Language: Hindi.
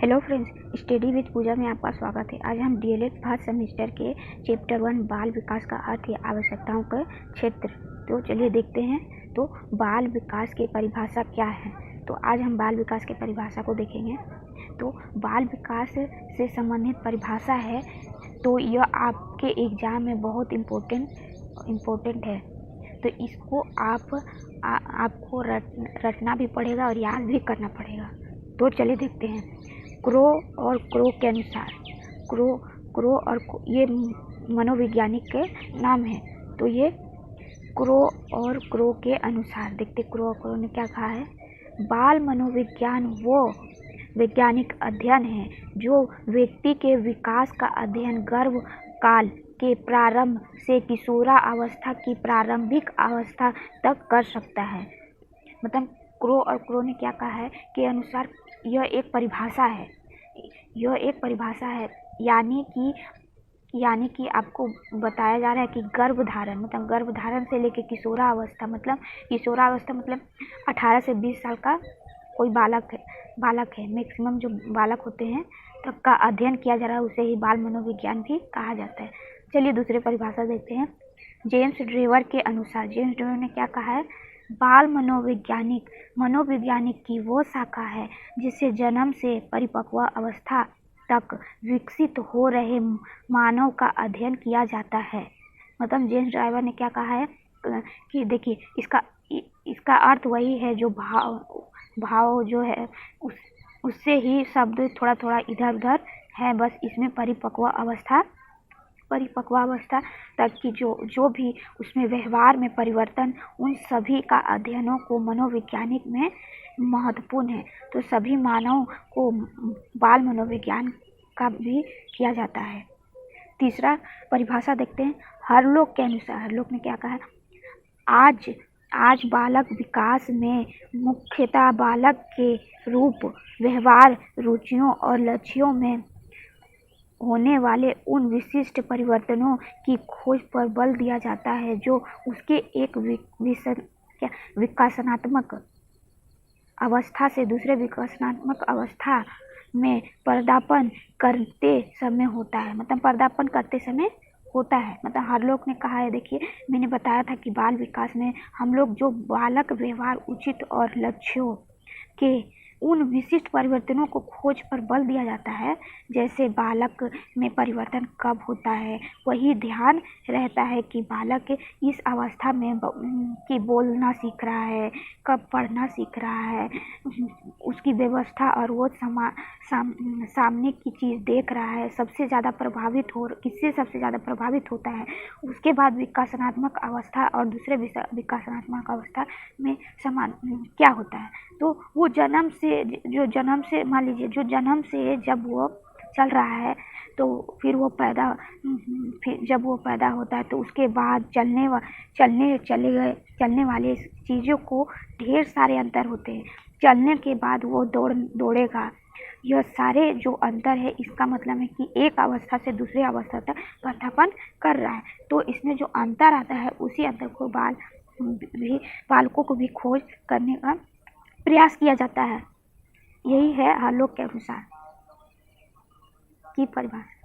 हेलो फ्रेंड्स, स्टडी विद पूजा में आपका स्वागत है। आज हम डीएलएड फर्स्ट सेमेस्टर के चैप्टर 1 बाल विकास का अर्थ या आवश्यकताओं का क्षेत्र, तो चलिए देखते हैं। तो बाल विकास की परिभाषा क्या है? तो आज हम बाल विकास की परिभाषा को देखेंगे। तो बाल विकास से संबंधित परिभाषा है, तो यह आपके एग्ज़ाम में बहुत इम्पोर्टेंट है। तो इसको आपको रटना भी पड़ेगा और याद भी करना पड़ेगा। तो चलिए देखते हैं। क्रो और क्रो के अनुसार, क्रो और ये मनोवैज्ञानिक के नाम है। तो ये क्रो और क्रो के अनुसार देखते, क्रो और क्रो ने क्या कहा है। बाल मनोविज्ञान वो वैज्ञानिक अध्ययन है जो व्यक्ति के विकास का अध्ययन गर्भ काल के प्रारंभ से किशोरावस्था की प्रारंभिक अवस्था तक कर सकता है। मतलब क्रो और क्रो ने क्या कहा है के अनुसार यह एक परिभाषा है, यानी कि आपको बताया जा रहा है कि गर्भधारण से लेकर किशोरावस्था मतलब 18 से 20 साल का कोई बालक है मैक्सिमम जो बालक होते हैं तब का अध्ययन किया जा रहा है, उसे ही बाल मनोविज्ञान भी कहा जाता है। चलिए दूसरे परिभाषा देखते हैं। जेम्स ड्रेवर के अनुसार, जेम्स ड्रेवर ने क्या कहा है। बाल मनोविज्ञानिक की वो शाखा है जिसे जन्म से परिपक्व अवस्था तक विकसित हो रहे मानव का अध्ययन किया जाता है। मतलब जेम्स ड्राइवर ने क्या कहा है कि देखिए इसका अर्थ वही है जो भाव जो है उससे ही शब्द थोड़ा इधर उधर है, बस इसमें परिपक्व अवस्था तक की जो भी उसमें व्यवहार में परिवर्तन, उन सभी का अध्ययनों को मनोवैज्ञानिक में महत्वपूर्ण है। तो सभी मानव को बाल मनोविज्ञान का भी किया जाता है। तीसरा परिभाषा देखते हैं। हरलोक के अनुसार, हरलोक ने क्या कहा है। आज बालक विकास में मुख्यतः बालक के रूप, व्यवहार, रुचियों और लक्ष्यों में होने वाले उन विशिष्ट परिवर्तनों की खोज पर बल दिया जाता है जो उसके एक विकासात्मक अवस्था से दूसरे विकासात्मक अवस्था में पदार्पण करते समय होता है। मतलब हरलोक ने कहा है, देखिए मैंने बताया था कि बाल विकास में हम लोग जो बालक व्यवहार, उचित और लक्ष्यों के उन विशिष्ट परिवर्तनों को खोज पर बल दिया जाता है। जैसे बालक में परिवर्तन कब होता है, वही ध्यान रहता है कि बालक इस अवस्था में कि बोलना सीख रहा है, कब पढ़ना सीख रहा है, उसकी व्यवस्था और वो सामने की चीज़ देख रहा है, किससे ज़्यादा प्रभावित होता है। उसके बाद विकासात्मक अवस्था और दूसरे विकासात्मक अवस्था में समान क्या होता है। तो वो जन्म से मान लीजिए जब वो चल रहा है, तो फिर जब वो पैदा होता है तो उसके बाद चलने वाले चीज़ों को ढेर सारे अंतर होते हैं। चलने के बाद वो दौड़ेगा। यह सारे जो अंतर है, इसका मतलब है कि एक अवस्था से दूसरी अवस्था तक पदार्पण कर रहा है। तो इसमें जो अंतर आता है, उसी अंतर को बालकों को भी खोज करने का प्रयास किया जाता है। यही है हरलोक के अनुसार की परिभाषा।